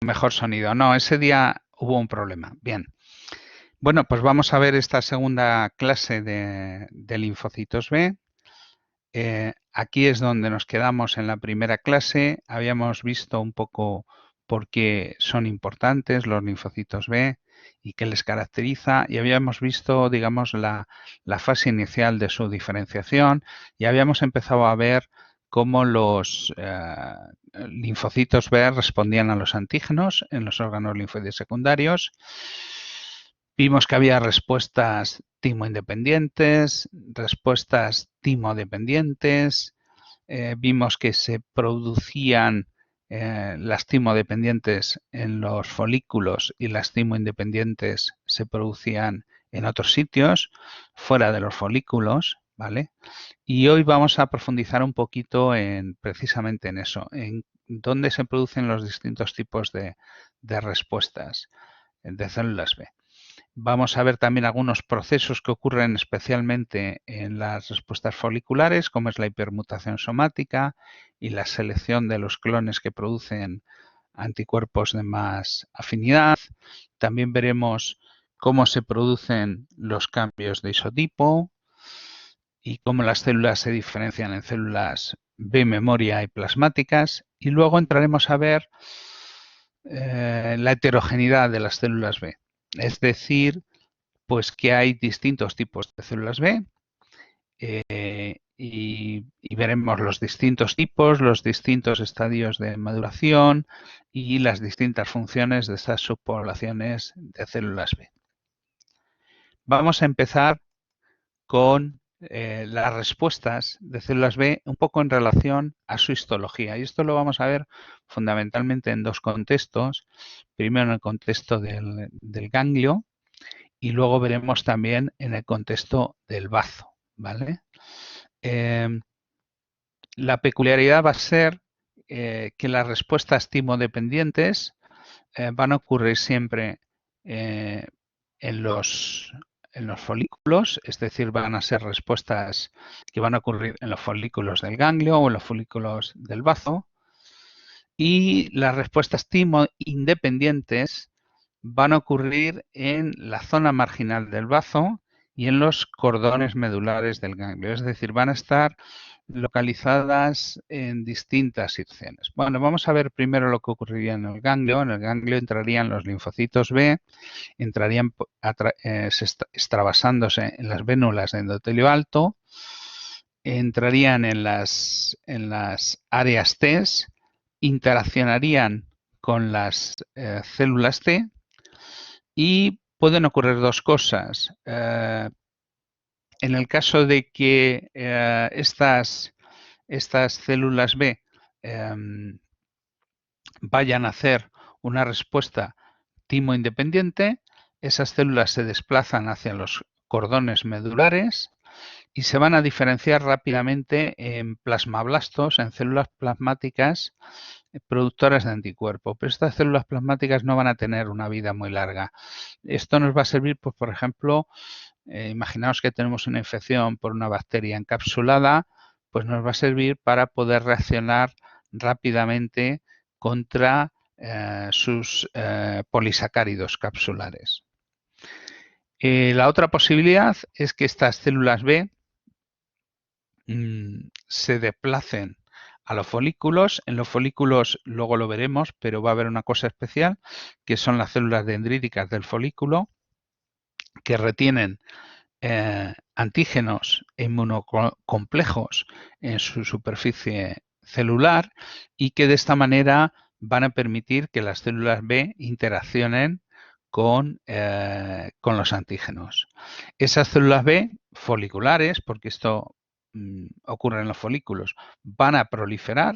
mejor sonido. No, ese día hubo un problema. Bien. Bueno, pues vamos a ver esta segunda clase de linfocitos B. Aquí es donde nos quedamos en la primera clase. Habíamos visto un poco por qué son importantes los linfocitos B y qué les caracteriza. Y habíamos visto, digamos, la fase inicial de su diferenciación y habíamos empezado a ver cómo los linfocitos B respondían a los antígenos en los órganos linfoides secundarios. Vimos que había respuestas timoindependientes, respuestas timodependientes. Vimos que se producían las timodependientes en los folículos y las timoindependientes se producían en otros sitios, fuera de los folículos, ¿vale? Y hoy vamos a profundizar un poquito precisamente en eso, en dónde se producen los distintos tipos de respuestas de células B. Vamos a ver también algunos procesos que ocurren especialmente en las respuestas foliculares, como es la hipermutación somática y la selección de los clones que producen anticuerpos de más afinidad. También veremos cómo se producen los cambios de isotipo y cómo las células se diferencian en células B memoria y plasmáticas. Y luego entraremos a ver la heterogeneidad de las células B. Es decir, pues que hay distintos tipos de células B y veremos los distintos tipos, los distintos estadios de maduración y las distintas funciones de estas subpoblaciones de células B. Vamos a empezar con las respuestas de células B un poco en relación a su histología. Y esto lo vamos a ver fundamentalmente en dos contextos. Primero en el contexto del ganglio y luego veremos también en el contexto del bazo, ¿vale? La peculiaridad va a ser que las respuestas timodependientes van a ocurrir siempre en los folículos, es decir, van a ser respuestas que van a ocurrir en los folículos del ganglio o en los folículos del bazo. Y las respuestas timoindependientes van a ocurrir en la zona marginal del bazo y en los cordones medulares del ganglio, es decir, van a estar localizadas en distintas secciones. Bueno, vamos a ver primero lo que ocurriría en el ganglio. En el ganglio entrarían los linfocitos B, entrarían extravasándose en las vénulas de endotelio alto, entrarían en las áreas T, interaccionarían con las células T y pueden ocurrir dos cosas. En el caso de que estas células B vayan a hacer una respuesta timoindependiente, esas células se desplazan hacia los cordones medulares y se van a diferenciar rápidamente en plasmablastos, en células plasmáticas productoras de anticuerpos. Pero estas células plasmáticas no van a tener una vida muy larga. Esto nos va a servir, pues, por ejemplo, imaginaos que tenemos una infección por una bacteria encapsulada, pues nos va a servir para poder reaccionar rápidamente contra sus polisacáridos capsulares. La otra posibilidad es que estas células B se desplacen a los folículos. En los folículos luego lo veremos, pero va a haber una cosa especial, que son las células dendríticas del folículo, que retienen antígenos inmunocomplejos en su superficie celular y que de esta manera van a permitir que las células B interaccionen con los antígenos. Esas células B foliculares, porque esto ocurre en los folículos, van a proliferar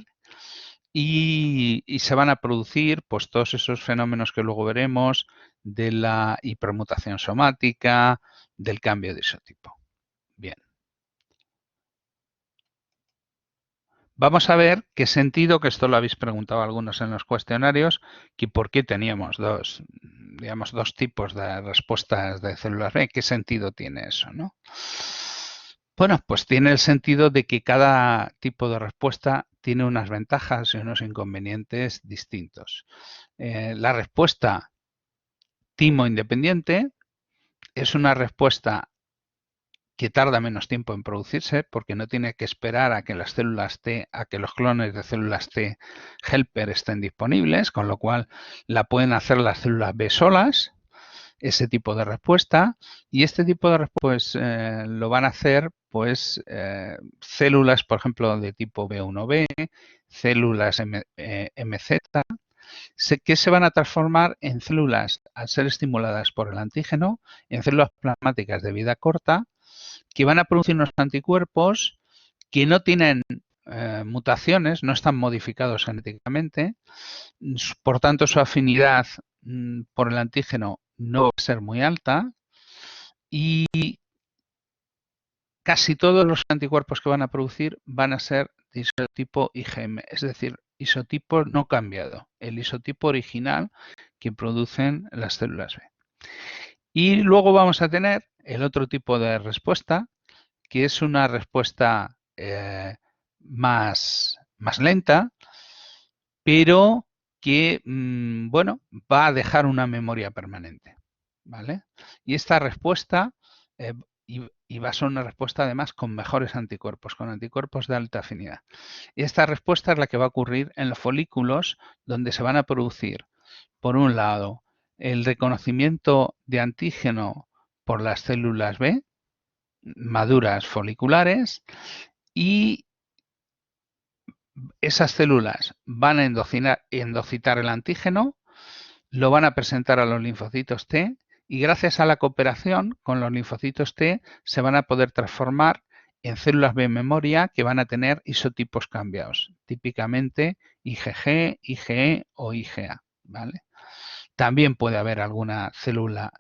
y se van a producir pues todos esos fenómenos que luego veremos de la hipermutación somática, del cambio de isotipo. Bien. Vamos a ver qué sentido, que esto lo habéis preguntado algunos en los cuestionarios, que por qué teníamos dos tipos de respuestas de células B. ¿Qué sentido tiene eso, no? Bueno, pues tiene el sentido de que cada tipo de respuesta tiene unas ventajas y unos inconvenientes distintos. La respuesta timo independiente es una respuesta que tarda menos tiempo en producirse porque no tiene que esperar a que las células T, a que los clones de células T helper estén disponibles, con lo cual la pueden hacer las células B solas, ese tipo de respuesta, y este tipo de respuesta pues, lo van a hacer pues células, por ejemplo, de tipo B1B, células MZ, que se van a transformar en células, al ser estimuladas por el antígeno, en células plasmáticas de vida corta, que van a producir unos anticuerpos que no tienen mutaciones, no están modificados genéticamente, por tanto su afinidad por el antígeno no va a ser muy alta y casi todos los anticuerpos que van a producir van a ser de isotipo IgM, es decir, isotipo no cambiado, el isotipo original que producen las células B. Y luego vamos a tener el otro tipo de respuesta, que es una respuesta más lenta, pero que, bueno, va a dejar una memoria permanente, ¿vale? Y esta respuesta y va a ser una respuesta además con mejores anticuerpos, con anticuerpos de alta afinidad. Y esta respuesta es la que va a ocurrir en los folículos donde se van a producir, por un lado, el reconocimiento de antígeno por las células B, maduras foliculares, y esas células van a endocitar el antígeno, lo van a presentar a los linfocitos T y gracias a la cooperación con los linfocitos T se van a poder transformar en células B memoria que van a tener isotipos cambiados, típicamente IgG, IgE o IgA, ¿vale? También puede haber alguna célula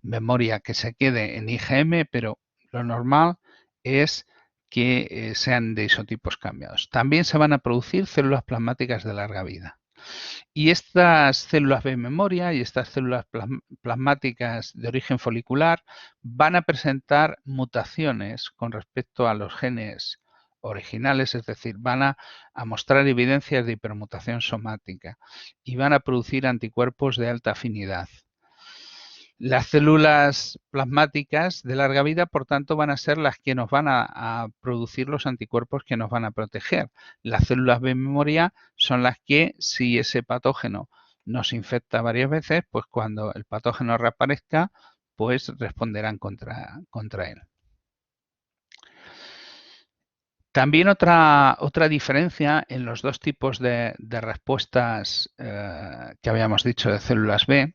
memoria que se quede en IgM, pero lo normal es que sean de isotipos cambiados. También se van a producir células plasmáticas de larga vida. Y estas células B memoria y estas células plasmáticas de origen folicular van a presentar mutaciones con respecto a los genes originales, es decir, van a mostrar evidencias de hipermutación somática y van a producir anticuerpos de alta afinidad. Las células plasmáticas de larga vida, por tanto, van a ser las que nos van a producir los anticuerpos que nos van a proteger. Las células B memoria son las que, si ese patógeno nos infecta varias veces, pues cuando el patógeno reaparezca, pues responderán contra él. También otra diferencia en los dos tipos de respuestas que habíamos dicho de células B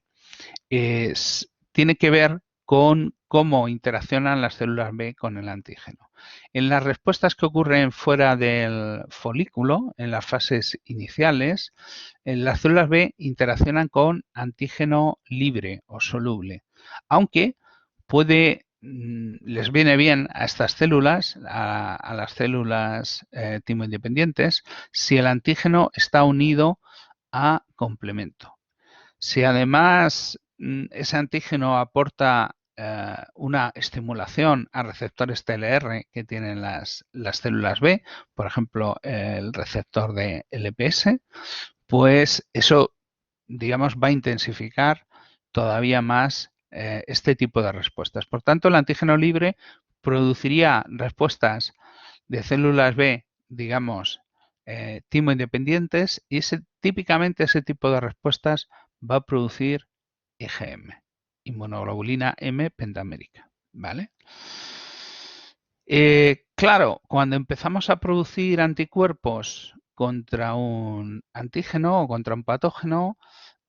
tiene que ver con cómo interaccionan las células B con el antígeno. En las respuestas que ocurren fuera del folículo, en las fases iniciales, las células B interaccionan con antígeno libre o soluble, aunque les viene bien a estas células, a las células timoindependientes, si el antígeno está unido a complemento. Si además ese antígeno aporta una estimulación a receptores TLR que tienen las células B, por ejemplo, el receptor de LPS, pues eso, digamos, va a intensificar todavía más este tipo de respuestas. Por tanto, el antígeno libre produciría respuestas de células B, digamos, timo-independientes y típicamente ese tipo de respuestas va a producir IgM, inmunoglobulina M pentamérica, ¿vale? Claro, cuando empezamos a producir anticuerpos contra un antígeno o contra un patógeno,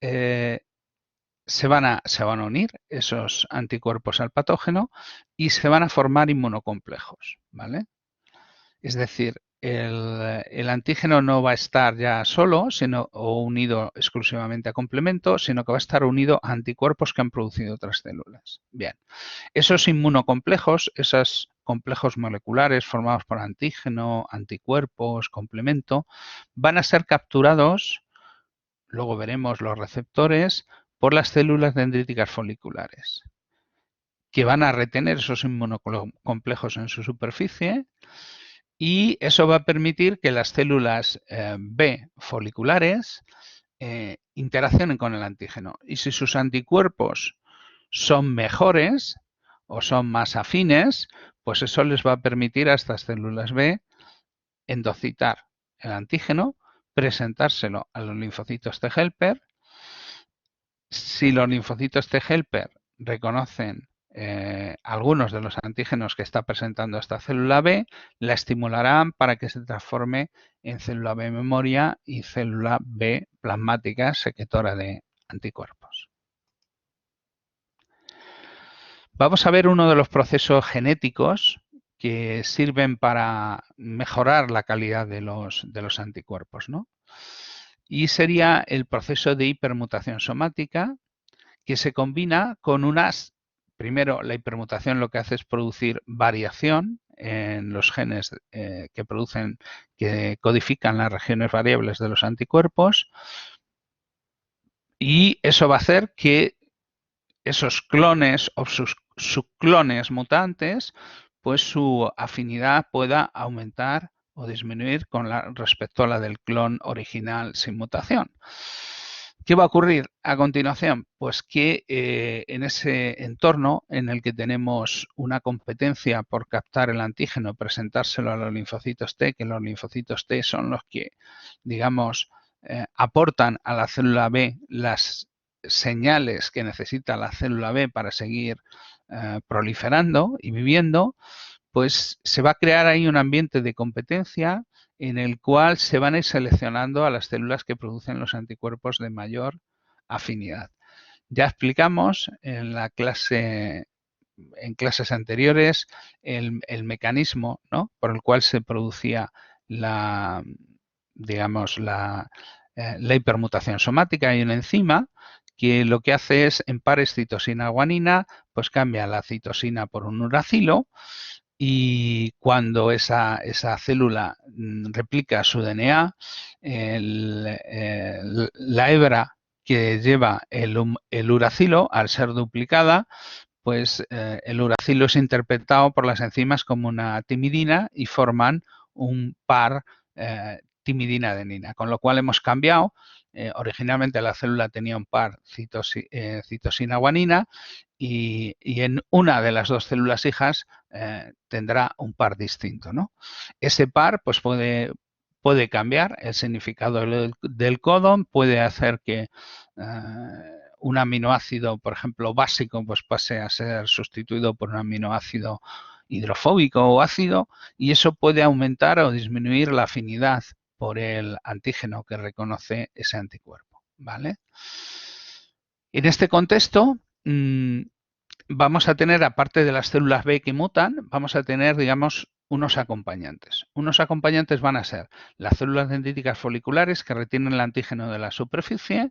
se van a unir esos anticuerpos al patógeno y se van a formar inmunocomplejos, ¿vale? Es decir, el antígeno no va a estar ya solo o unido exclusivamente a complemento, sino que va a estar unido a anticuerpos que han producido otras células. Bien, esos inmunocomplejos, esos complejos moleculares formados por antígeno, anticuerpos, complemento, van a ser capturados, luego veremos los receptores, por las células dendríticas foliculares, que van a retener esos inmunocomplejos en su superficie. Y eso va a permitir que las células B foliculares interaccionen con el antígeno. Y si sus anticuerpos son mejores o son más afines, pues eso les va a permitir a estas células B endocitar el antígeno, presentárselo a los linfocitos T helper. Si los linfocitos T helper reconocen algunos de los antígenos que está presentando esta célula B, la estimularán para que se transforme en célula B memoria y célula B plasmática secretora de anticuerpos. Vamos a ver uno de los procesos genéticos que sirven para mejorar la calidad de los anticuerpos, ¿no? Y sería el proceso de hipermutación somática, que se combina con unas... Primero, la hipermutación lo que hace es producir variación en los genes que codifican las regiones variables de los anticuerpos, y eso va a hacer que esos clones o sus subclones mutantes, pues su afinidad pueda aumentar o disminuir respecto a la del clon original sin mutación. ¿Qué va a ocurrir a continuación? Pues que en ese entorno en el que tenemos una competencia por captar el antígeno, presentárselo a los linfocitos T, que los linfocitos T son los que, digamos, aportan a la célula B las señales que necesita la célula B para seguir proliferando y viviendo, pues se va a crear ahí un ambiente de competencia en el cual se van a ir seleccionando a las células que producen los anticuerpos de mayor afinidad. Ya explicamos en clases anteriores el mecanismo, ¿no?, por el cual se producía la hipermutación somática. Hay una enzima que lo que hace es, en pares citosina-guanina, pues cambia la citosina por un uracilo, y cuando esa célula replica su DNA, la hebra que lleva el uracilo, al ser duplicada, pues el uracilo es interpretado por las enzimas como una timidina y forman un par timidina-adenina, con lo cual hemos cambiado. Originalmente la célula tenía un par citosina-guanina y en una de las dos células hijas tendrá un par distinto, ¿no? Ese par pues puede cambiar el significado del codón, puede hacer que un aminoácido, por ejemplo, básico, pues pase a ser sustituido por un aminoácido hidrofóbico o ácido, y eso puede aumentar o disminuir la afinidad por el antígeno que reconoce ese anticuerpo, ¿vale? En este contexto, vamos a tener, aparte de las células B que mutan, vamos a tener, digamos, unos acompañantes. Unos acompañantes van a ser las células dendríticas foliculares que retienen el antígeno de la superficie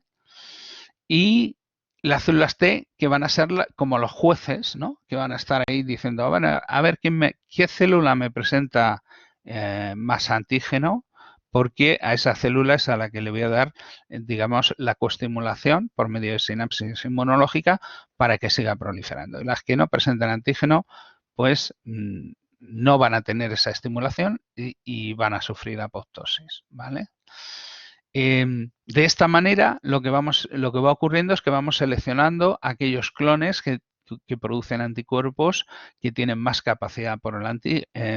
y las células T que van a ser como los jueces, ¿no?, que van a estar ahí diciendo, bueno, a ver qué célula me presenta más antígeno, porque a esa célula es a la que le voy a dar, digamos, la coestimulación por medio de sinapsis inmunológica para que siga proliferando. Y las que no presentan antígeno, pues no van a tener esa estimulación y van a sufrir apoptosis, ¿vale? De esta manera, lo que va ocurriendo es que vamos seleccionando aquellos clones que producen anticuerpos que tienen más capacidad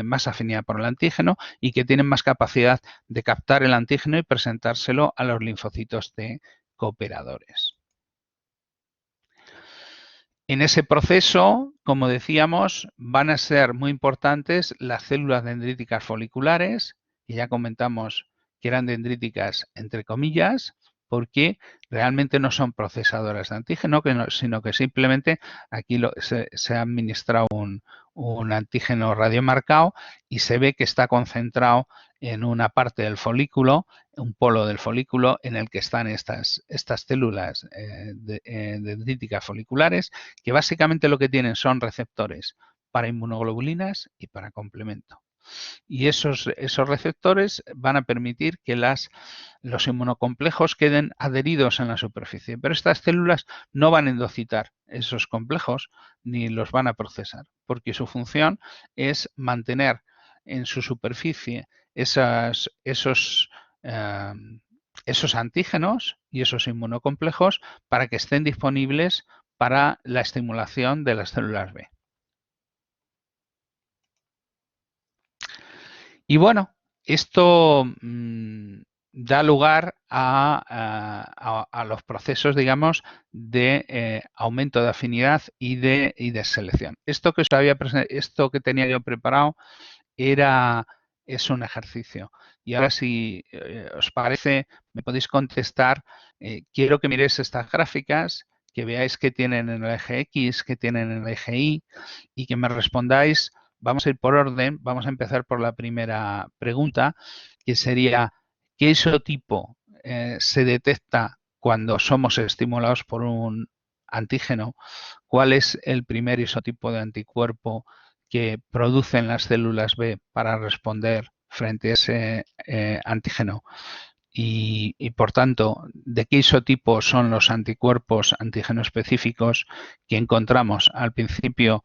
más afinidad por el antígeno y que tienen más capacidad de captar el antígeno y presentárselo a los linfocitos T cooperadores. En ese proceso, como decíamos, van a ser muy importantes las células dendríticas foliculares, que ya comentamos que eran dendríticas entre comillas, porque realmente no son procesadoras de antígeno, sino que simplemente aquí se ha administrado un antígeno radiomarcado y se ve que está concentrado en una parte del folículo, un polo del folículo en el que están estas células dendríticas foliculares, que básicamente lo que tienen son receptores para inmunoglobulinas y para complemento. Y esos receptores van a permitir que los inmunocomplejos queden adheridos en la superficie. Pero estas células no van a endocitar esos complejos ni los van a procesar, porque su función es mantener en su superficie esos esos antígenos y esos inmunocomplejos para que estén disponibles para la estimulación de las células B. Y bueno, esto da lugar a los procesos, digamos, de aumento de afinidad y de selección. Esto que tenía yo preparado es un ejercicio. Y ahora, si os parece, me podéis contestar. Quiero que miréis estas gráficas, que veáis qué tienen en el eje X, qué tienen en el eje Y, y que me respondáis. Vamos a ir por orden. Vamos a empezar por la primera pregunta, que sería, ¿qué isotipo se detecta cuando somos estimulados por un antígeno? ¿Cuál es el primer isotipo de anticuerpo que producen las células B para responder frente a ese antígeno? Y por tanto, ¿de qué isotipo son los anticuerpos antígeno específicos que encontramos al principio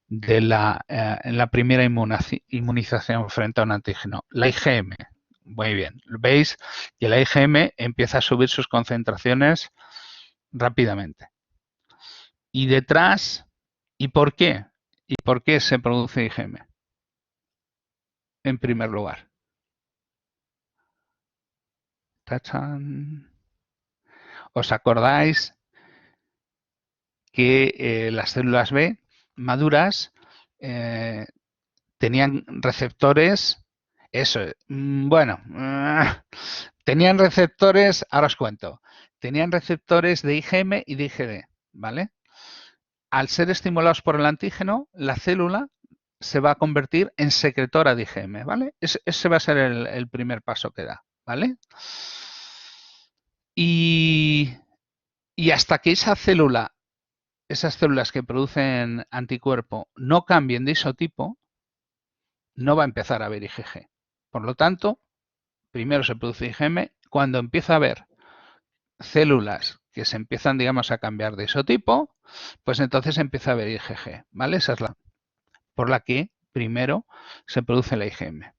de en la primera inmunización frente a un antígeno? La IgM. Muy bien. Veis que la IgM empieza a subir sus concentraciones rápidamente. Y detrás, ¿y por qué? ¿Y por qué se produce IgM? En primer lugar. ¡Tachán! ¿Os acordáis que las células B maduras tenían receptores? Eso, bueno, tenían receptores, ahora os cuento, tenían receptores de IgM y de IgD, ¿vale? Al ser estimulados por el antígeno, la célula se va a convertir en secretora de IgM, ¿vale? Ese va a ser el primer paso que da, ¿vale? Y hasta que esas células que producen anticuerpo no cambien de isotipo, no va a empezar a haber IgG. Por lo tanto, primero se produce IgM. Cuando empieza a haber células que se empiezan, digamos, a cambiar de isotipo, pues entonces empieza a haber IgG, ¿vale? Esa es la por la que primero se produce la IgM.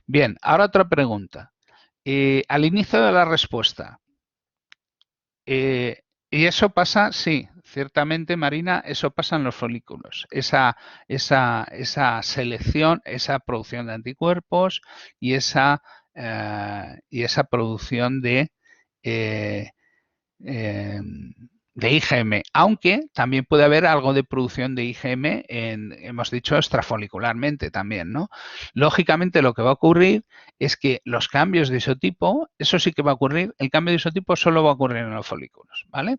Bien, ahora otra pregunta. Al inicio de la respuesta, y eso pasa, sí, ciertamente, Marina, eso pasa en los folículos. Esa selección, esa producción de anticuerpos y esa producción de IgM, aunque también puede haber algo de producción de IgM, hemos dicho, extrafolicularmente también, ¿no? Lógicamente lo que va a ocurrir es que los cambios de isotipo, eso sí que va a ocurrir, el cambio de isotipo solo va a ocurrir en los folículos, ¿vale?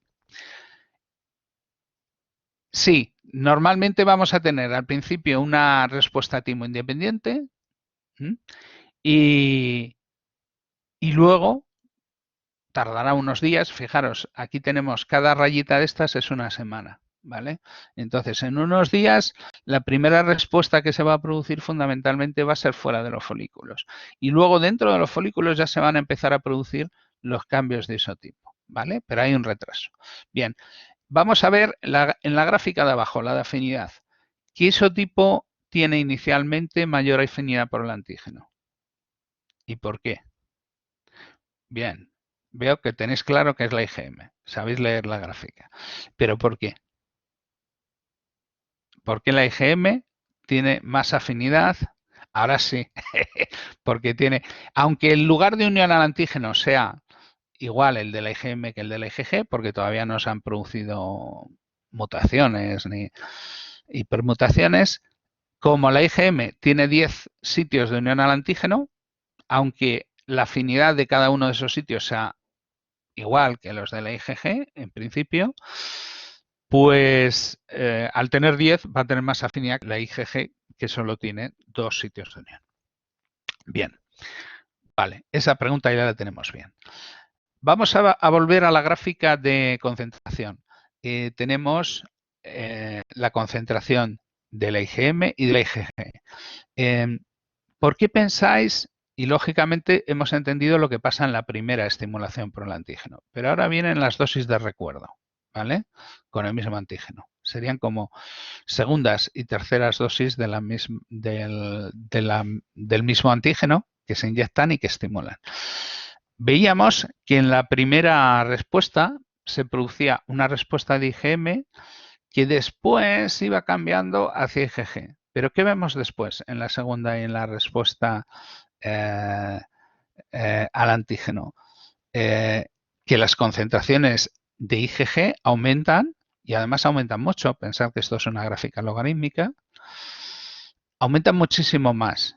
Sí, normalmente vamos a tener al principio una respuesta timo independiente y luego tardará unos días. Fijaros, aquí tenemos cada rayita de estas es una semana, ¿vale? Entonces, en unos días, la primera respuesta que se va a producir fundamentalmente va a ser fuera de los folículos. Y luego dentro de los folículos ya se van a empezar a producir los cambios de isotipo, ¿vale? Pero hay un retraso. Bien, vamos a ver en la gráfica de abajo, la de afinidad. ¿Qué isotipo tiene inicialmente mayor afinidad por el antígeno? ¿Y por qué? Bien, veo que tenéis claro que es la IgM. Sabéis leer la gráfica. ¿Pero por qué? ¿Por qué la IgM tiene más afinidad? Ahora sí, porque tiene, aunque el lugar de unión al antígeno sea igual el de la IgM que el de la IgG, porque todavía no se han producido mutaciones ni hipermutaciones, como la IgM tiene 10 sitios de unión al antígeno, aunque la afinidad de cada uno de esos sitios sea igual que los de la IgG, en principio, pues al tener 10 va a tener más afinidad que la IgG, que solo tiene 2 sitios de unión. Bien, vale, esa pregunta ya la tenemos bien. Vamos a volver a la gráfica de concentración. Tenemos la concentración de la IgM y de la IgG. ¿Por qué pensáis? Y lógicamente hemos entendido lo que pasa en la primera estimulación por el antígeno, pero ahora vienen las dosis de recuerdo, ¿vale? Con el mismo antígeno. Serían como segundas y terceras dosis del mismo antígeno que se inyectan y que estimulan. veíamos que en la primera respuesta se producía una respuesta de IgM que después iba cambiando hacia IgG. Pero ¿qué vemos después en la segunda y en la respuesta al antígeno? Que las concentraciones de IgG aumentan y además aumentan mucho. Pensad que esto es una gráfica logarítmica. Aumentan muchísimo más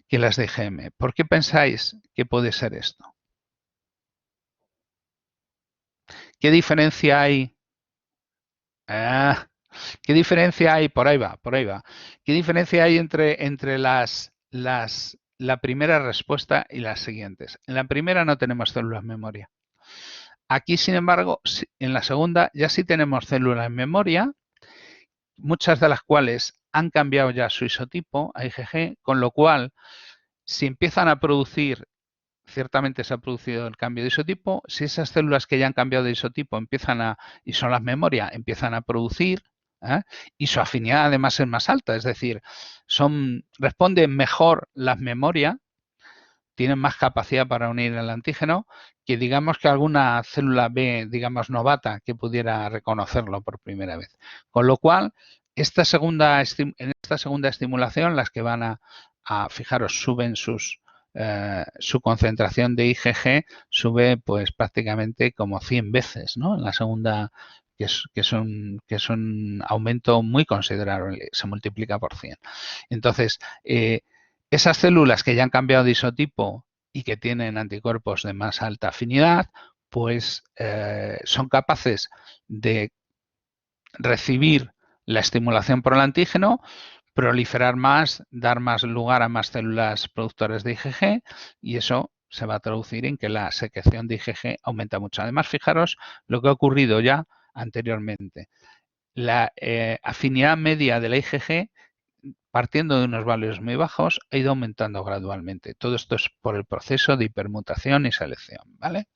que las de IgM. ¿Por qué pensáis que puede ser esto? ¿Qué diferencia hay? ¿Qué diferencia hay? Por ahí va, por ahí va. ¿Qué diferencia hay entre la primera respuesta y las siguientes? En la primera no tenemos células memoria. Aquí, sin embargo, en la segunda ya sí tenemos células en memoria, muchas de las cuales han cambiado ya su isotipo a IgG, con lo cual, si empiezan a producir, ciertamente se ha producido el cambio de isotipo, si esas células que ya han cambiado de isotipo y son las memoria, empiezan a producir, y su afinidad además es más alta, es decir, responden mejor las memoria, tienen más capacidad para unir el antígeno que digamos que alguna célula B, digamos novata, que pudiera reconocerlo por primera vez. Con lo cual, en esta segunda estimulación, las que van fijaros, suben su concentración de IgG, sube pues prácticamente como 100 veces, ¿no? En la segunda, que es un aumento muy considerable, se multiplica por 100. Entonces, esas células que ya han cambiado de isotipo y que tienen anticuerpos de más alta afinidad, pues son capaces de recibir la estimulación por el antígeno, proliferar más, dar más lugar a más células productoras de IgG y eso se va a traducir en que la secreción de IgG aumenta mucho. Además, fijaros lo que ha ocurrido ya anteriormente. La afinidad media de la IgG, partiendo de unos valores muy bajos, ha ido aumentando gradualmente. Todo esto es por el proceso de hipermutación y selección, ¿vale?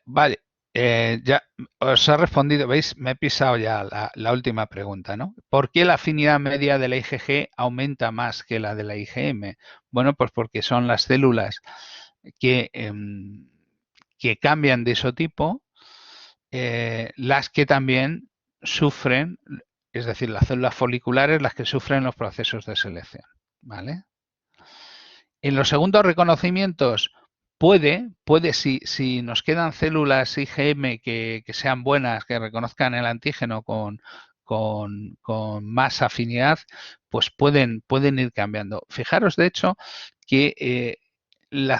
Vale, ya os he respondido, veis, me he pisado ya la última pregunta, ¿no? ¿Por qué la afinidad media de la IgG aumenta más que la de la IgM? Bueno, pues porque son las células que cambian de isotipo, las que también sufren, es decir, las células foliculares, las que sufren los procesos de selección, ¿vale? En los segundos reconocimientos puede si nos quedan células IgM que sean buenas, que reconozcan el antígeno con más afinidad, pues pueden ir cambiando. Fijaros, de hecho, que la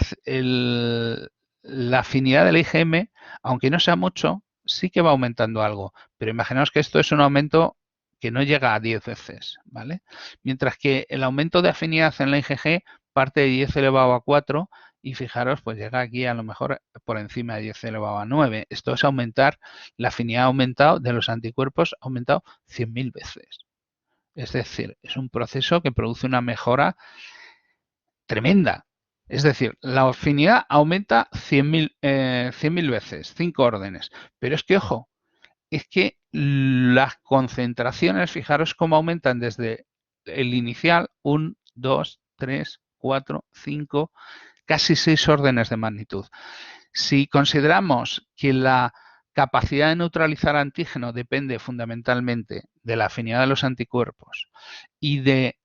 afinidad del IgM, aunque no sea mucho, sí que va aumentando algo. Pero imaginaos que esto es un aumento que no llega a 10 veces, ¿vale? Mientras que el aumento de afinidad en la IgG parte de 10 elevado a 4 y fijaros, pues llega aquí a lo mejor por encima de 10 elevado a 9. Esto es aumentar, la afinidad ha aumentado de los anticuerpos, ha aumentado 100.000 veces. Es decir, es un proceso que produce una mejora tremenda. Es decir, la afinidad aumenta 100.000 veces, 5 órdenes. Pero es que, ojo, es que las concentraciones, fijaros cómo aumentan desde el inicial, 1, 2, 3, 4, 5, casi 6 órdenes de magnitud. Si consideramos que la capacidad de neutralizar antígeno depende fundamentalmente de la afinidad de los anticuerpos y de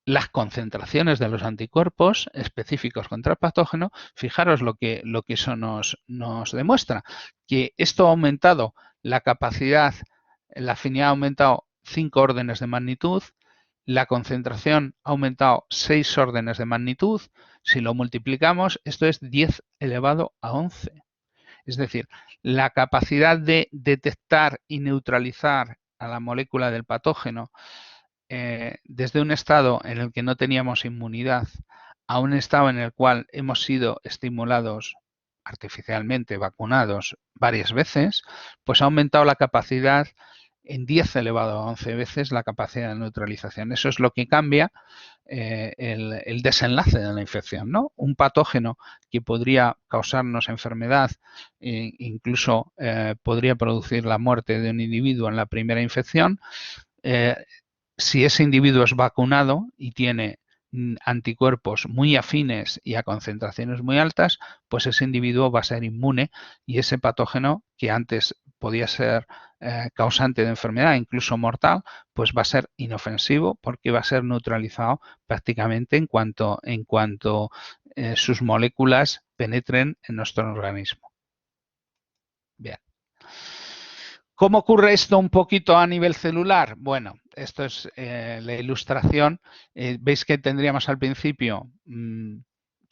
las concentraciones de los anticuerpos específicos contra el patógeno, fijaros lo que eso nos demuestra, que esto ha aumentado la capacidad, la afinidad ha aumentado 5 órdenes de magnitud, la concentración ha aumentado 6 órdenes de magnitud, si lo multiplicamos, esto es 10 elevado a 11. Es decir, la capacidad de detectar y neutralizar a la molécula del patógeno desde un estado en el que no teníamos inmunidad a un estado en el cual hemos sido estimulados artificialmente, vacunados varias veces, pues ha aumentado la capacidad en 10 elevado a 11 veces la capacidad de neutralización. Eso es lo que cambia el desenlace de la infección, ¿no? Un patógeno que podría causarnos enfermedad, incluso podría producir la muerte de un individuo en la primera infección, si ese individuo es vacunado y tiene anticuerpos muy afines y a concentraciones muy altas, pues ese individuo va a ser inmune y ese patógeno que antes podía ser causante de enfermedad, incluso mortal, pues va a ser inofensivo porque va a ser neutralizado prácticamente en cuanto sus moléculas penetren en nuestro organismo. Bien. ¿Cómo ocurre esto un poquito a nivel celular? Bueno, esto es la ilustración. Veis que tendríamos al principio,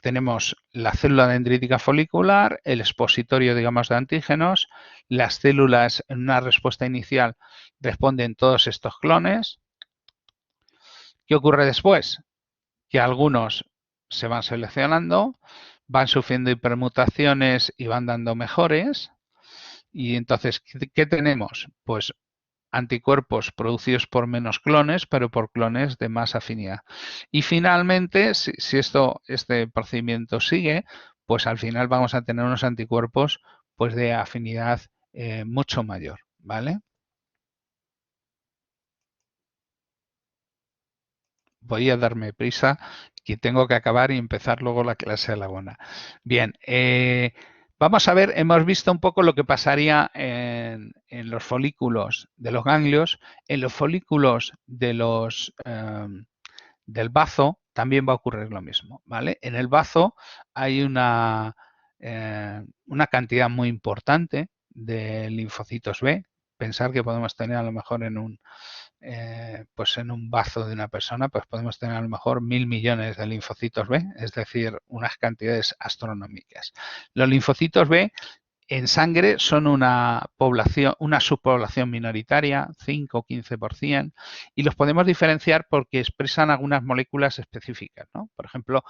tenemos la célula dendrítica folicular, el expositorio, digamos, de antígenos, las células en una respuesta inicial responden todos estos clones. ¿Qué ocurre después? Que algunos se van seleccionando, van sufriendo hipermutaciones y van dando mejores. Y entonces, ¿qué tenemos? Pues anticuerpos producidos por menos clones, pero por clones de más afinidad. Y finalmente, si este procedimiento sigue, pues al final vamos a tener unos anticuerpos pues de afinidad mucho mayor, ¿vale? Voy a darme prisa, que tengo que acabar y empezar luego la clase a la buena. Bien, vamos a ver, hemos visto un poco lo que pasaría en los folículos de los ganglios, en los folículos de del bazo también va a ocurrir lo mismo, ¿vale? En el bazo hay una cantidad muy importante de linfocitos B. Pensar que podemos tener a lo mejor pues en un bazo de una persona, pues podemos tener a lo mejor 1000 millones de linfocitos B, es decir, unas cantidades astronómicas. Los linfocitos B en sangre son una subpoblación minoritaria, 5 o 15%, y los podemos diferenciar porque expresan algunas moléculas específicas, ¿no? Por ejemplo,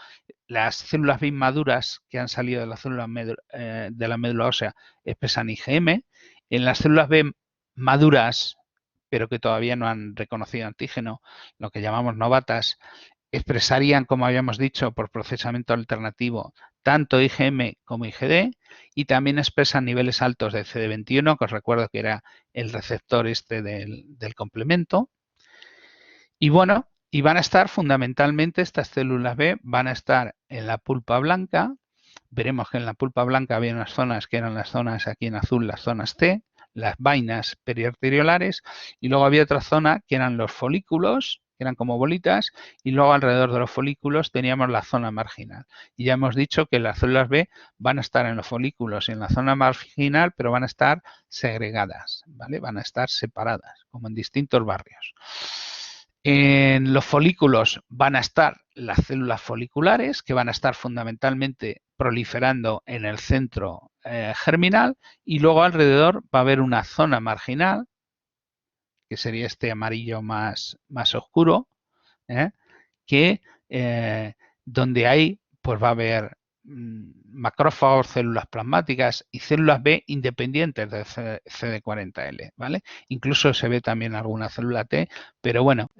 las células B inmaduras que han salido de la célula de la médula ósea expresan IgM. En las células B maduras, pero que todavía no han reconocido antígeno, lo que llamamos novatas, expresarían, como habíamos dicho, por procesamiento alternativo, tanto IgM como IgD, y también expresan niveles altos de CD21, que os recuerdo que era el receptor del complemento. Y bueno, y van a estar fundamentalmente, estas células B van a estar en la pulpa blanca. Veremos que en la pulpa blanca había unas zonas que eran las zonas, aquí en azul, las zonas T, las vainas periarteriolares, y luego había otra zona que eran los folículos, que eran como bolitas, y luego alrededor de los folículos teníamos la zona marginal. Y ya hemos dicho que las células B van a estar en los folículos y en la zona marginal, pero van a estar segregadas, ¿vale? Van a estar separadas, como en distintos barrios. En los folículos van a estar las células foliculares, que van a estar fundamentalmente proliferando en el centro germinal, y luego alrededor va a haber una zona marginal, que sería este amarillo más oscuro, que donde ahí pues va a haber macrófagos, células plasmáticas y células B independientes del CD40L, ¿vale? Incluso se ve también alguna célula T, pero bueno,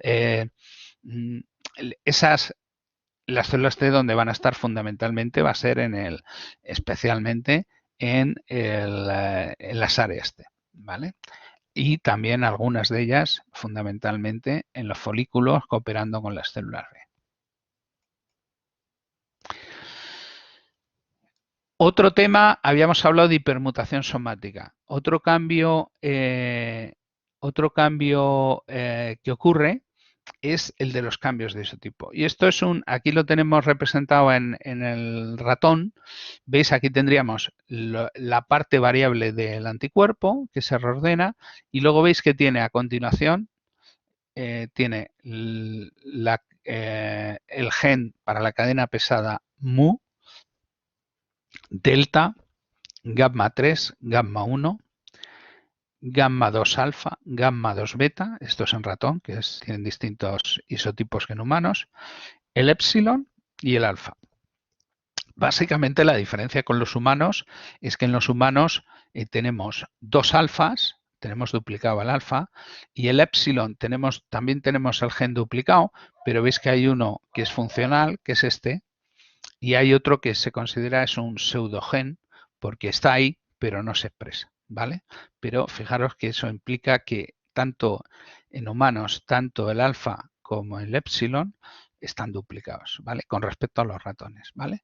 las células T donde van a estar fundamentalmente va a ser especialmente en las áreas T, ¿vale? Y también algunas de ellas fundamentalmente en los folículos cooperando con las células B. Otro tema, habíamos hablado de hipermutación somática. Otro cambio que ocurre es el de los cambios de isotipo. Y esto es aquí lo tenemos representado en el ratón. Veis, aquí tendríamos la parte variable del anticuerpo que se reordena, y luego veis que tiene a continuación, tiene el gen para la cadena pesada mu, delta, gamma 3, gamma 1, gamma 2 alfa, gamma 2 beta, esto es en ratón, que tienen distintos isotipos que en humanos, el epsilon y el alfa. Básicamente la diferencia con los humanos es que en los humanos tenemos dos alfas, tenemos duplicado el alfa, y el epsilon también tenemos el gen duplicado, pero veis que hay uno que es funcional, que es este, y hay otro que se considera es un pseudogen, porque está ahí, pero no se expresa, ¿vale? Pero fijaros que eso implica que tanto en humanos, tanto el alfa como el epsilon están duplicados, ¿vale? Con respecto a los ratones, ¿vale?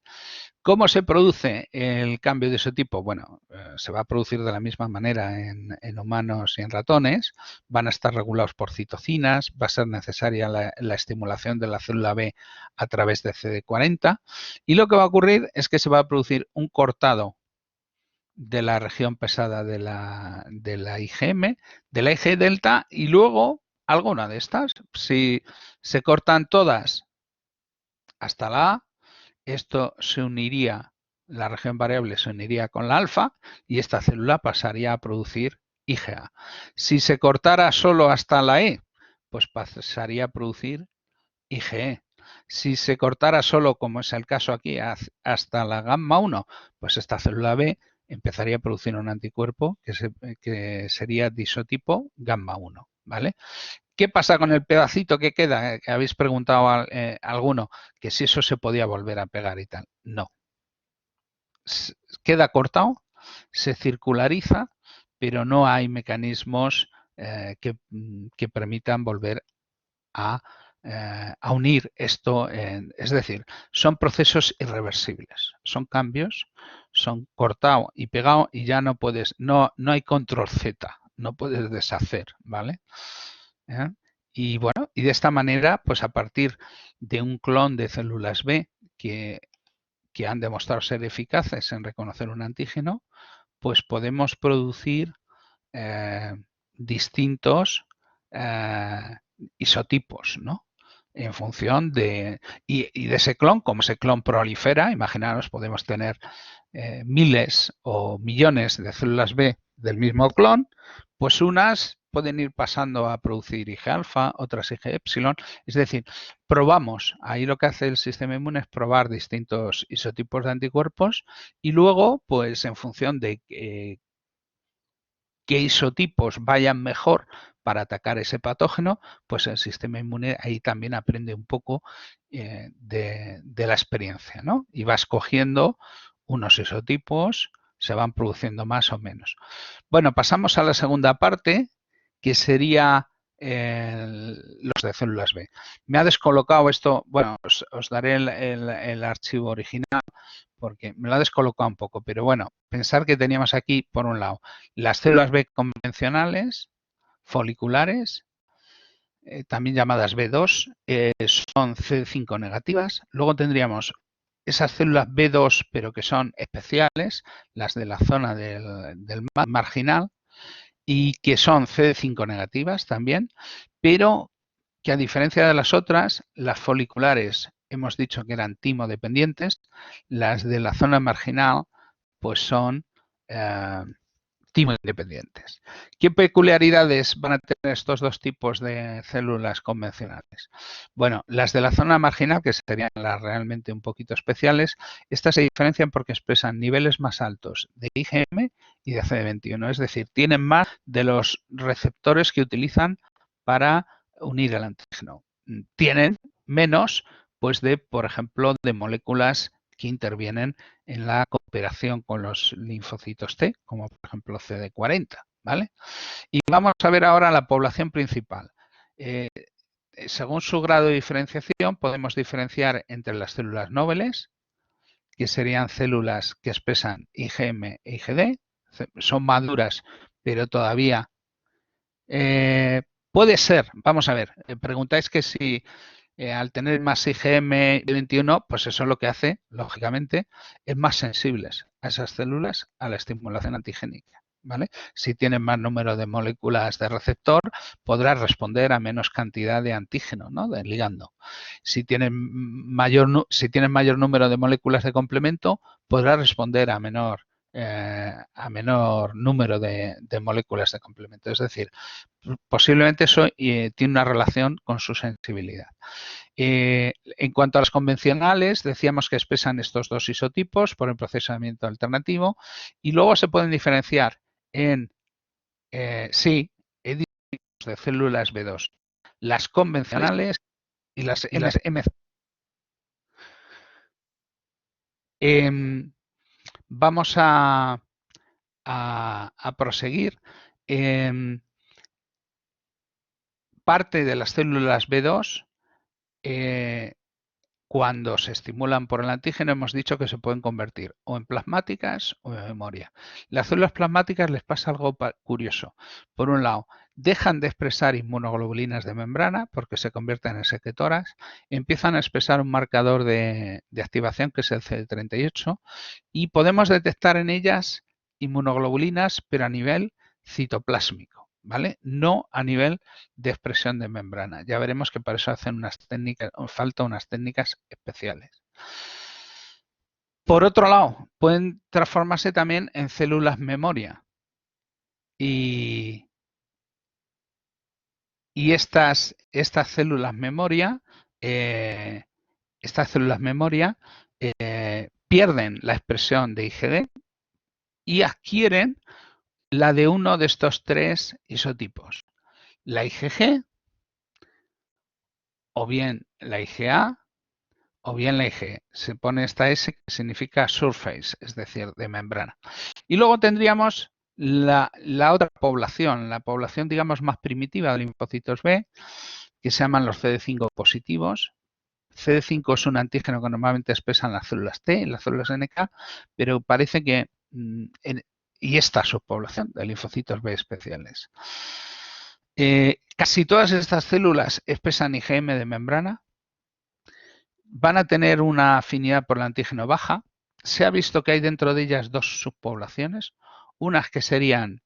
¿Cómo se produce el cambio de isotipo? Bueno, se va a producir de la misma manera en humanos y en ratones. Van a estar regulados por citocinas, va a ser necesaria la estimulación de la célula B a través de CD40 y lo que va a ocurrir es que se va a producir un cortado de la región pesada de la IgM, de la Ig delta y luego alguna de estas. Si se cortan todas hasta la A, esto se uniría, la región variable se uniría con la alfa y esta célula pasaría a producir IgA. Si se cortara solo hasta la E, pues pasaría a producir IgE. Si se cortara solo, como es el caso aquí, hasta la gamma 1, pues esta célula B empezaría a producir un anticuerpo que sería de isotipo gamma 1, ¿vale? ¿Qué pasa con el pedacito que queda? Que habéis preguntado a alguno, que si eso se podía volver a pegar y tal. No. Queda cortado, se circulariza, pero no hay mecanismos que permitan volver a unir esto. Es decir, son procesos irreversibles. Son cambios, son cortado y pegado y ya no puedes, no hay control Z, no puedes deshacer, ¿vale? Y bueno, y de esta manera, pues a partir de un clon de células B que han demostrado ser eficaces en reconocer un antígeno, pues podemos producir distintos isotipos, ¿no? En función de... Y de ese clon, como ese clon prolifera, imaginaros, podemos tener miles o millones de células B del mismo clon, pues unas pueden ir pasando a producir Ig alfa, otras Ig epsilon. Es decir, probamos, ahí lo que hace el sistema inmune es probar distintos isotipos de anticuerpos y luego, pues en función de qué isotipos vayan mejor para atacar ese patógeno, pues el sistema inmune ahí también aprende un poco de la experiencia, ¿no? Y va escogiendo unos isotipos, se van produciendo más o menos. Bueno, pasamos a la segunda parte, que sería los de células B. Me ha descolocado esto, bueno, os daré el archivo original porque me lo ha descolocado un poco, pero bueno, pensar que teníamos aquí, por un lado, las células B convencionales, foliculares, también llamadas B2, son CD5 negativas. Luego tendríamos esas células B2, pero que son especiales, las de la zona del marginal, y que son CD5 negativas también, pero que a diferencia de las otras, las foliculares hemos dicho que eran timo-dependientes, las de la zona marginal pues son timo-independientes. ¿Qué peculiaridades van a tener estos dos tipos de células convencionales? Bueno, las de la zona marginal, que serían las realmente un poquito especiales, estas se diferencian porque expresan niveles más altos de IgM y de CD21, es decir, tienen más de los receptores que utilizan para unir el antígeno. Tienen menos, pues, por ejemplo, de moléculas que intervienen en la cooperación con los linfocitos T, como por ejemplo CD40, ¿vale? Y vamos a ver ahora la población principal. Según su grado de diferenciación, podemos diferenciar entre las células nobles, que serían células que expresan IgM e IgD, son maduras, pero todavía puede ser, vamos a ver, preguntáis que si al tener más IgM 21, pues eso lo que hace, lógicamente, es más sensibles a esas células a la estimulación antigénica, ¿vale? Si tienen más número de moléculas de receptor, podrá responder a menos cantidad de antígeno, ¿no? De ligando. Si tienen mayor número de moléculas de complemento, podrá responder a menor número de moléculas de complemento. Es decir, posiblemente eso tiene una relación con su sensibilidad. En cuanto a las convencionales, decíamos que expresan estos dos isotipos por el procesamiento alternativo y luego se pueden diferenciar en, editores de células B2, las convencionales y las MC. Vamos a proseguir. Parte de las células B2 cuando se estimulan por el antígeno hemos dicho que se pueden convertir o en plasmáticas o en memoria. Las células plasmáticas les pasa algo curioso. Por un lado, dejan de expresar inmunoglobulinas de membrana porque se convierten en secretoras, empiezan a expresar un marcador de activación que es el CD38 y podemos detectar en ellas inmunoglobulinas pero a nivel citoplásmico, ¿vale? No a nivel de expresión de membrana. Ya veremos que para eso hacen unas técnicas, falta unas técnicas especiales. Por otro lado, pueden transformarse también en células memoria. Y estas células memoria, pierden la expresión de IgD y adquieren la de uno de estos tres isotipos. La IgG, o bien la IgA, o bien la IgE. Se pone esta S que significa surface, es decir, de membrana. Y luego tendríamos la otra población, la población, digamos, más primitiva de linfocitos B, que se llaman los CD5 positivos. CD5 es un antígeno que normalmente expresan las células T, las células NK, pero parece que y esta subpoblación de linfocitos B especiales. Casi todas estas células expresan IgM de membrana, van a tener una afinidad por el antígeno baja. Se ha visto que hay dentro de ellas dos subpoblaciones, unas que serían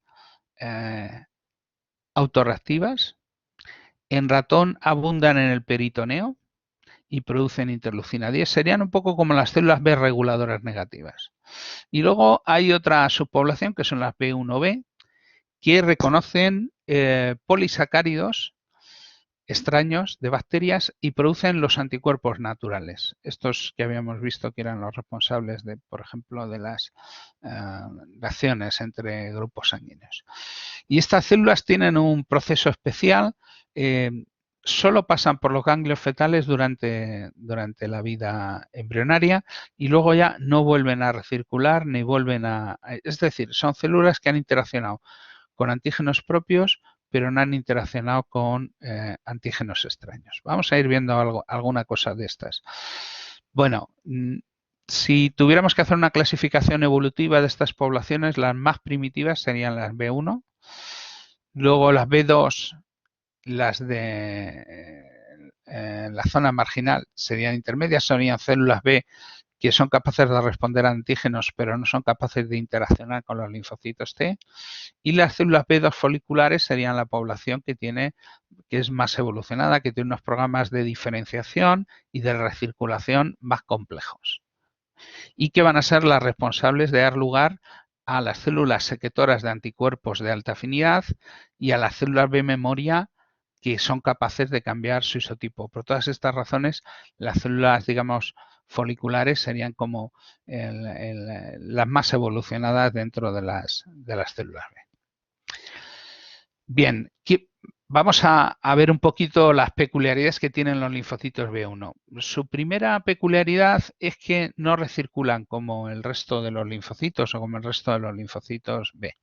autorreactivas. En ratón abundan en el peritoneo y producen interleucina 10. Serían un poco como las células B reguladoras negativas. Y luego hay otra subpoblación que son las B1B, que reconocen polisacáridos extraños de bacterias y producen los anticuerpos naturales. Estos que habíamos visto que eran los responsables de, por ejemplo, de las reacciones entre grupos sanguíneos. Y estas células tienen un proceso especial, solo pasan por los ganglios fetales durante la vida embrionaria y luego ya no vuelven a recircular ni vuelven a... Es decir, son células que han interaccionado con antígenos propios, pero no han interaccionado con antígenos extraños. Vamos a ir viendo alguna cosa de estas. Bueno, si tuviéramos que hacer una clasificación evolutiva de estas poblaciones, las más primitivas serían las B1, luego las B2, las de la zona marginal serían intermedias, serían células B que son capaces de responder a antígenos, pero no son capaces de interaccionar con los linfocitos T. Y las células B2 foliculares serían la población que es más evolucionada, que tiene unos programas de diferenciación y de recirculación más complejos. Y que van a ser las responsables de dar lugar a las células secretoras de anticuerpos de alta afinidad y a las células B memoria que son capaces de cambiar su isotipo. Por todas estas razones, las células, digamos, foliculares serían como las más evolucionadas dentro de las células B. Bien, vamos a ver un poquito las peculiaridades que tienen los linfocitos B1. Su primera peculiaridad es que no recirculan como el resto de los linfocitos o como el resto de los linfocitos B.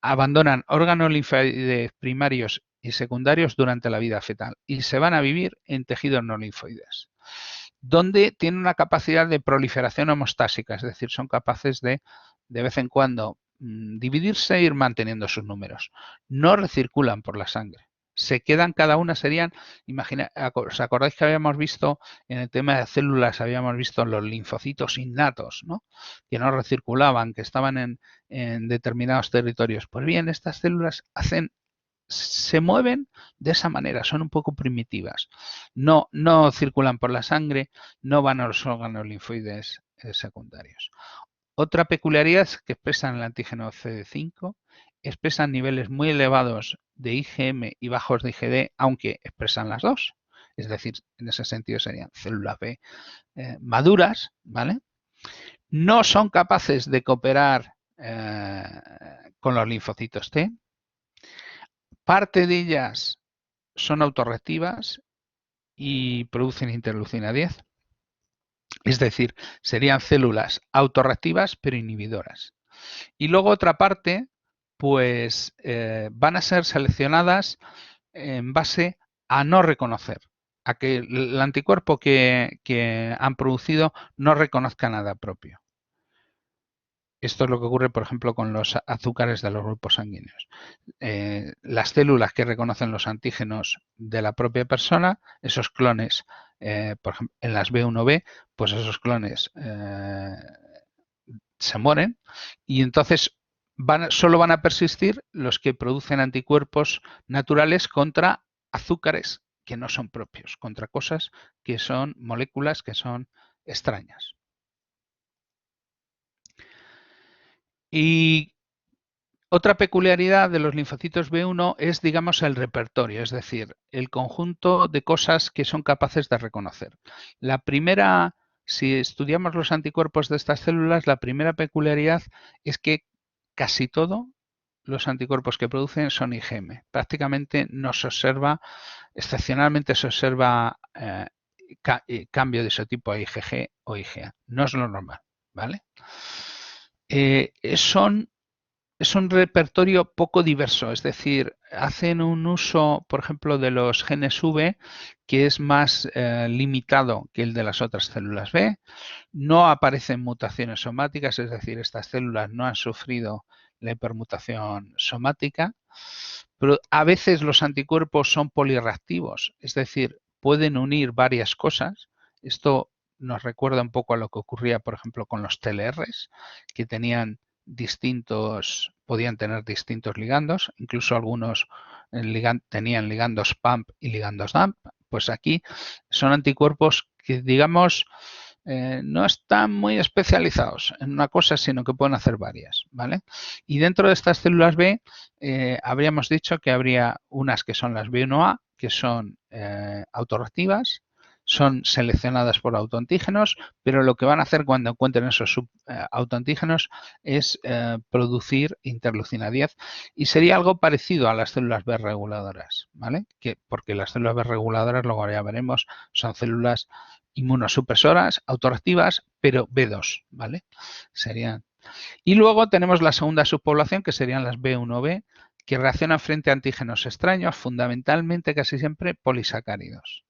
Abandonan órganos linfoides primarios y secundarios durante la vida fetal y se van a vivir en tejidos no linfoides, donde tienen una capacidad de proliferación homostásica, es decir, son capaces de vez en cuando dividirse e ir manteniendo sus números. No recirculan por la sangre. Se quedan cada una, serían, ¿os acordáis que habíamos visto en el tema de células, habíamos visto los linfocitos innatos, ¿no? Que no recirculaban, que estaban en determinados territorios? Pues bien, estas células se mueven de esa manera, son un poco primitivas. No circulan por la sangre, no van a los órganos linfoides secundarios. Otra peculiaridad es que expresan el antígeno CD5, expresan niveles muy elevados de IgM y bajos de IgD, aunque expresan las dos. Es decir, en ese sentido serían células B maduras, ¿vale? No son capaces de cooperar con los linfocitos T. Parte de ellas son autorreactivas y producen interleucina 10. Es decir, serían células autorreactivas pero inhibidoras. Y luego otra parte, pues van a ser seleccionadas en base a no reconocer a que el anticuerpo que han producido no reconozca nada propio. Esto es lo que ocurre, por ejemplo, con los azúcares de los grupos sanguíneos. Las células que reconocen los antígenos de la propia persona, esos clones, por ejemplo, en las B1B, pues esos clones se mueren y entonces solo van a persistir los que producen anticuerpos naturales contra azúcares que no son propios, contra cosas que son moléculas que son extrañas. Y otra peculiaridad de los linfocitos B1 es, digamos, el repertorio, es decir, el conjunto de cosas que son capaces de reconocer. La primera, si estudiamos los anticuerpos de estas células, la primera peculiaridad es que casi todos los anticuerpos que producen son IgM. Prácticamente no se observa, excepcionalmente se observa cambio de isotipo a IgG o IgA. No es lo normal, ¿vale? Es un repertorio poco diverso, es decir, hacen un uso, por ejemplo, de los genes V que es más limitado que el de las otras células B. No aparecen mutaciones somáticas, es decir, estas células no han sufrido la hipermutación somática, pero a veces los anticuerpos son polirreactivos, es decir, pueden unir varias cosas. Esto nos recuerda un poco a lo que ocurría, por ejemplo, con los TLRs, que tenían podían tener distintos ligandos, incluso algunos tenían ligandos PAMP y ligandos DAMP. Pues aquí son anticuerpos que, digamos, no están muy especializados en una cosa, sino que pueden hacer varias, ¿vale? Y dentro de estas células B, habríamos dicho que habría unas que son las B1A, que son autorreactivas, son seleccionadas por autoantígenos, pero lo que van a hacer cuando encuentren esos autoantígenos es producir interleucina 10 y sería algo parecido a las células B reguladoras, ¿vale? Porque las células B reguladoras, luego ya veremos, son células inmunosupresoras, autorreactivas, pero B2, ¿vale? Serían. Y luego tenemos la segunda subpoblación, que serían las B1B, que reaccionan frente a antígenos extraños, fundamentalmente casi siempre polisacáridos,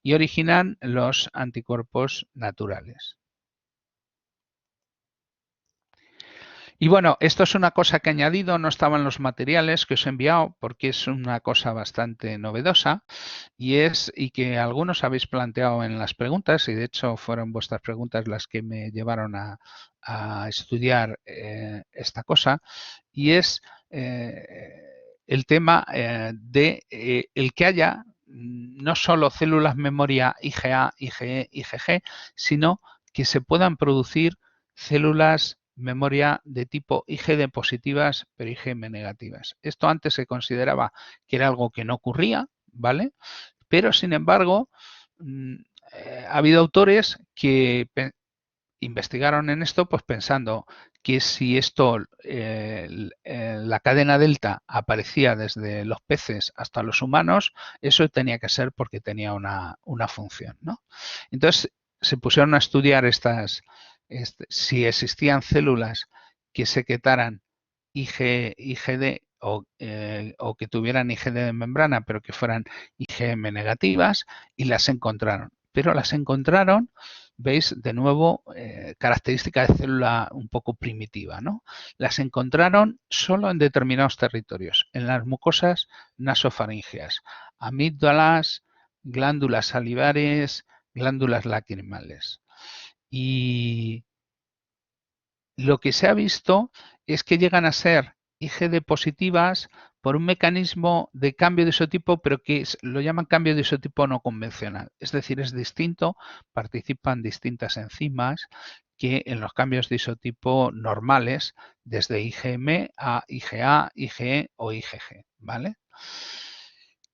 y originan los anticuerpos naturales. Y bueno, esto es una cosa que he añadido, no estaba en los materiales que os he enviado porque es una cosa bastante novedosa y que algunos habéis planteado en las preguntas y de hecho fueron vuestras preguntas las que me llevaron a estudiar esta cosa y es el tema de el que haya no solo células memoria IgA, IgE, IgG, sino que se puedan producir células memoria de tipo IgD positivas, pero IgM negativas. Esto antes se consideraba que era algo que no ocurría, ¿vale? Pero, sin embargo, ha habido autores que investigaron en esto, pues pensando que si esto, la cadena delta aparecía desde los peces hasta los humanos, eso tenía que ser porque tenía una función, ¿no? Entonces, se pusieron a estudiar si existían células que secretaran IgD o que tuvieran IgD de membrana, pero que fueran IgM negativas, y las encontraron. Pero las encontraron, veis, de nuevo, característica de célula un poco primitiva, ¿no? Las encontraron solo en determinados territorios, en las mucosas nasofaríngeas, amígdalas, glándulas salivares, glándulas lacrimales. Y lo que se ha visto es que llegan a ser IgD positivas por un mecanismo de cambio de isotipo, pero que lo llaman cambio de isotipo no convencional. Es decir, es distinto, participan distintas enzimas que en los cambios de isotipo normales, desde IgM a IgA, IgE o IgG, ¿vale?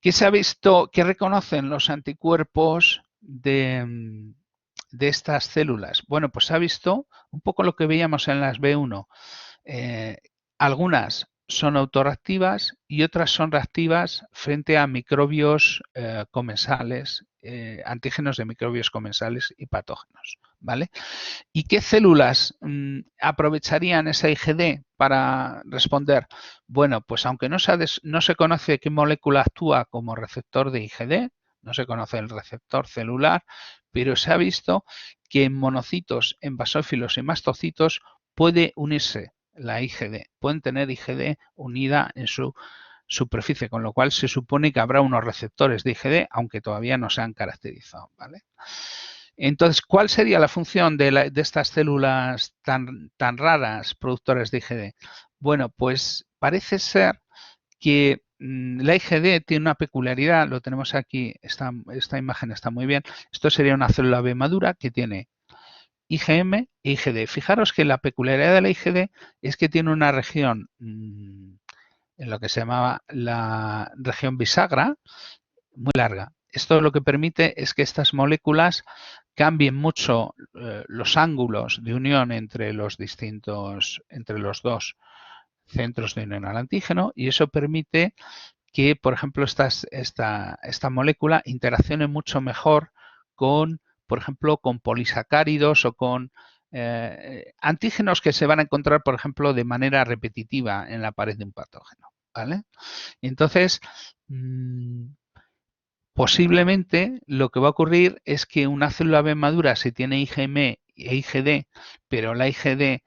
¿Qué se ha visto? ¿Qué reconocen los anticuerpos de estas células? Bueno, pues se ha visto un poco lo que veíamos en las B1. Algunas son autorreactivas y otras son reactivas frente a microbios comensales, antígenos de microbios comensales y patógenos, ¿vale? ¿Y qué células aprovecharían esa IgD para responder? Bueno, pues aunque no se conoce qué molécula actúa como receptor de IgD, no se conoce el receptor celular, pero se ha visto que en monocitos, en basófilos y mastocitos puede unirse la IgD, pueden tener IgD unida en su superficie, con lo cual se supone que habrá unos receptores de IgD, aunque todavía no se han caracterizado, ¿vale? Entonces, ¿cuál sería la función de estas células tan raras productoras de IgD? Bueno, pues parece ser que la IgD tiene una peculiaridad, lo tenemos aquí, esta imagen está muy bien. Esto sería una célula B madura que tiene IgM e IgD. Fijaros que la peculiaridad de la IgD es que tiene una región en lo que se llamaba la región bisagra, muy larga. Esto lo que permite es que estas moléculas cambien mucho los ángulos de unión entre los dos centros de unión al antígeno, y eso permite que, por ejemplo, esta molécula interaccione mucho mejor con, por ejemplo, con polisacáridos o con antígenos que se van a encontrar, por ejemplo, de manera repetitiva en la pared de un patógeno, ¿vale? Entonces, posiblemente lo que va a ocurrir es que una célula B madura, si tiene IgM e IgD, pero la IgD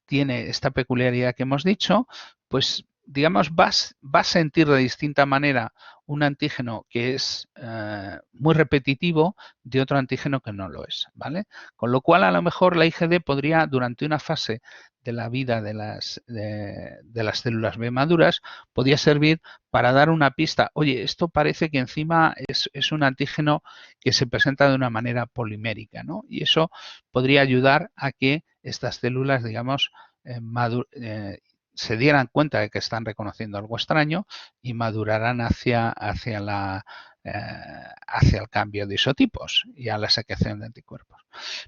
tiene esta peculiaridad que hemos dicho, pues digamos va a sentir de distinta manera un antígeno que es muy repetitivo de otro antígeno que no lo es, ¿vale? Con lo cual a lo mejor la IgD podría durante una fase de la vida de las células B maduras podría servir para dar una pista. Oye, esto parece que encima es un antígeno que se presenta de una manera polimérica, ¿no? Y eso podría ayudar a que estas células, digamos, se dieran cuenta de que están reconociendo algo extraño y madurarán hacia el cambio de isotipos y a la secreción de anticuerpos.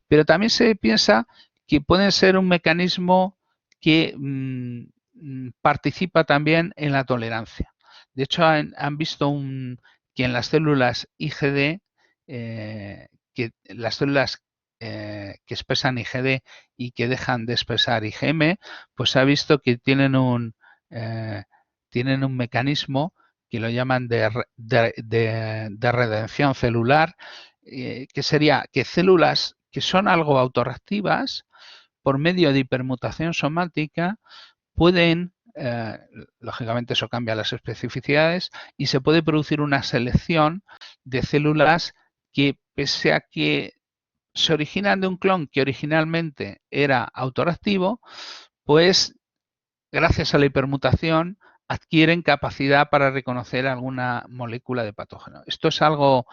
Pero también se piensa que pueden ser un mecanismo que participa también en la tolerancia. De hecho, han visto que en las células IgD, que las células que expresan IgD y que dejan de expresar IgM, pues se ha visto que tienen un mecanismo que lo llaman de redención celular, que sería que células que son algo autorreactivas, por medio de hipermutación somática, pueden, lógicamente eso cambia las especificidades, y se puede producir una selección de células que, pese a que se originan de un clon que originalmente era autorreactivo, pues gracias a la hipermutación adquieren capacidad para reconocer alguna molécula de patógeno. Esto es algo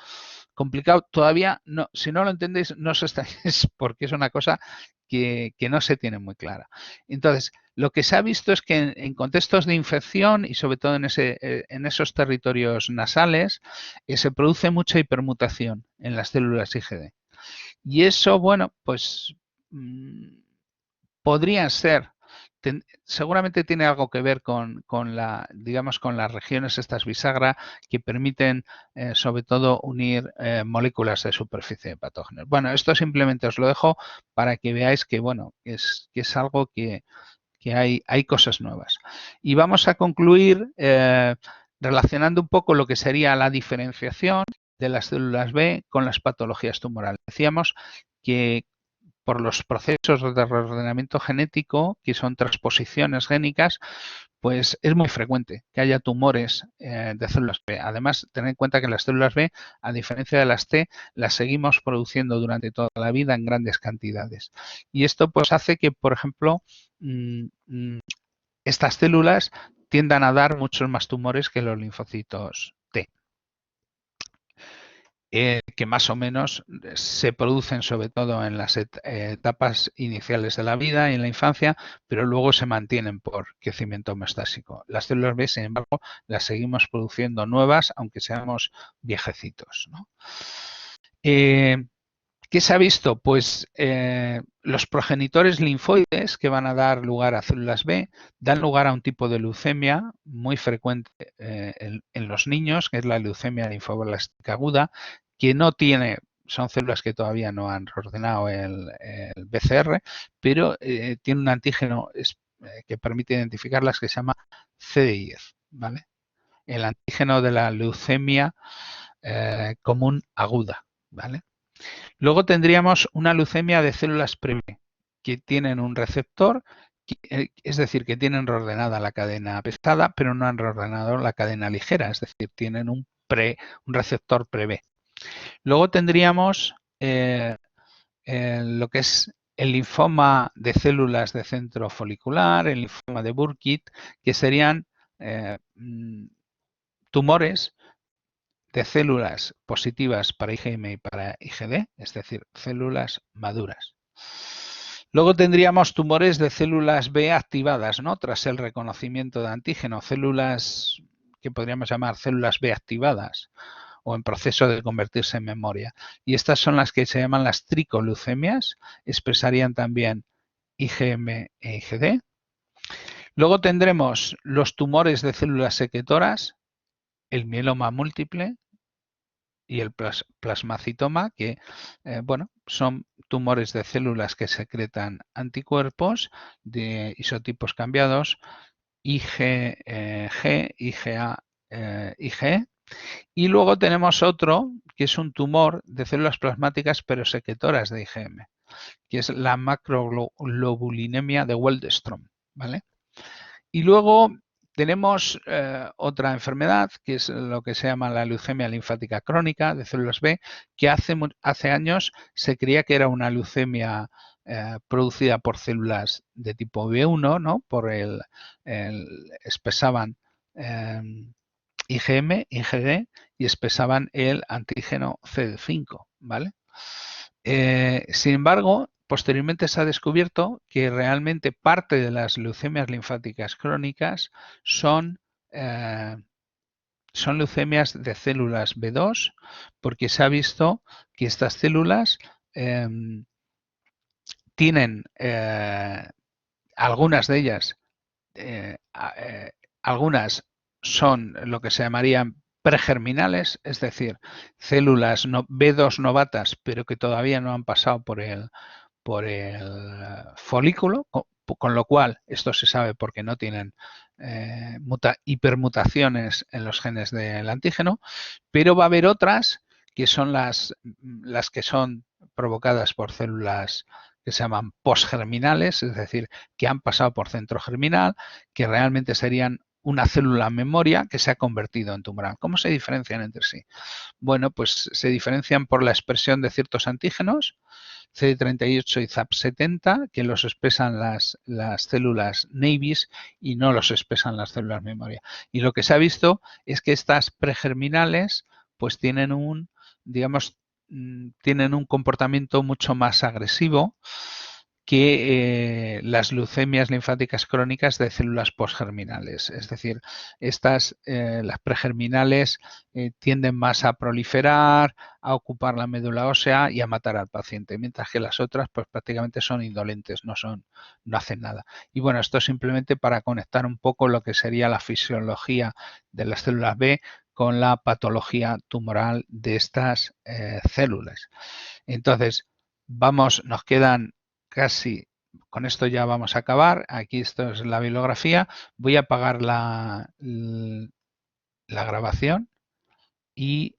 complicado. Todavía, no, si no lo entendéis, no os estáis, porque es una cosa que no se tiene muy clara. Entonces, lo que se ha visto es que en contextos de infección y sobre todo en esos territorios nasales, se produce mucha hipermutación en las células IgD. Y eso, bueno, pues podría ser, seguramente tiene algo que ver con las regiones estas bisagra que permiten sobre todo unir moléculas de superficie de patógenos. Bueno, esto simplemente os lo dejo para que veáis que, bueno, que es algo que hay cosas nuevas. Y vamos a concluir relacionando un poco lo que sería la diferenciación de las células B con las patologías tumorales. Decíamos que por los procesos de reordenamiento genético, que son transposiciones génicas, pues es muy frecuente que haya tumores de células B. Además, tened en cuenta que las células B, a diferencia de las T, las seguimos produciendo durante toda la vida en grandes cantidades. Y esto pues hace que, por ejemplo, estas células tiendan a dar muchos más tumores que los linfocitos T. Que más o menos se producen sobre todo en las etapas iniciales de la vida y en la infancia, pero luego se mantienen por crecimiento homeostásico. Las células B, sin embargo, las seguimos produciendo nuevas, aunque seamos viejecitos, ¿no? ¿Qué se ha visto? Pues los progenitores linfoides que van a dar lugar a células B dan lugar a un tipo de leucemia muy frecuente en los niños, que es la leucemia linfoblástica aguda, que no tiene, son células que todavía no han reordenado el BCR, pero tiene un antígeno que permite identificarlas que se llama CD10, ¿vale? El antígeno de la leucemia común aguda, ¿vale? Luego tendríamos una leucemia de células pre-B que tienen un receptor, es decir, que tienen reordenada la cadena pesada, pero no han reordenado la cadena ligera, es decir, tienen un receptor pre-B. Luego tendríamos lo que es el linfoma de células de centro folicular, el linfoma de Burkitt, que serían tumores de células positivas para IgM y para IgD, es decir, células maduras. Luego tendríamos tumores de células B activadas, ¿no? Tras el reconocimiento de antígeno, células que podríamos llamar células B activadas o en proceso de convertirse en memoria. Y estas son las que se llaman las tricoleucemias, expresarían también IgM e IgD. Luego tendremos los tumores de células secretoras, el mieloma múltiple y el plasmacitoma, que bueno, son tumores de células que secretan anticuerpos de isotipos cambiados, IgG, IgA, IgE. Y luego tenemos otro que es un tumor de células plasmáticas pero secretoras de IgM, que es la macroglobulinemia de Waldenström, ¿vale? Y luego tenemos otra enfermedad que es lo que se llama la leucemia linfática crónica de células B, que hace años se creía que era una leucemia producida por células de tipo B1, ¿no? Por expresaban IgM, IgD y expresaban el antígeno CD5, ¿vale? Sin embargo, posteriormente se ha descubierto que realmente parte de las leucemias linfáticas crónicas son leucemias de células B2, porque se ha visto que estas células tienen algunas de ellas, algunas son lo que se llamarían pregerminales, es decir, células B2 novatas, pero que todavía no han pasado por el folículo, con lo cual esto se sabe porque no tienen hipermutaciones en los genes del antígeno, pero va a haber otras que son las que son provocadas por células que se llaman posgerminales, es decir, que han pasado por centro germinal, que realmente serían una célula memoria que se ha convertido en tumoral. ¿Cómo se diferencian entre sí? Bueno, pues se diferencian por la expresión de ciertos antígenos, CD38 y ZAP70, que los expresan las células Navis y no los expresan las células memoria. Y lo que se ha visto es que estas pregerminales pues tienen un, digamos, tienen un comportamiento mucho más agresivo que las leucemias linfáticas crónicas de células posgerminales. Es decir, las pregerminales tienden más a proliferar, a ocupar la médula ósea y a matar al paciente, mientras que las otras pues prácticamente son indolentes, no hacen nada. Y bueno, esto simplemente para conectar un poco lo que sería la fisiología de las células B con la patología tumoral de estas células. Entonces, nos quedan casi, con esto ya vamos a acabar. Aquí esto es la bibliografía. Voy a apagar la grabación y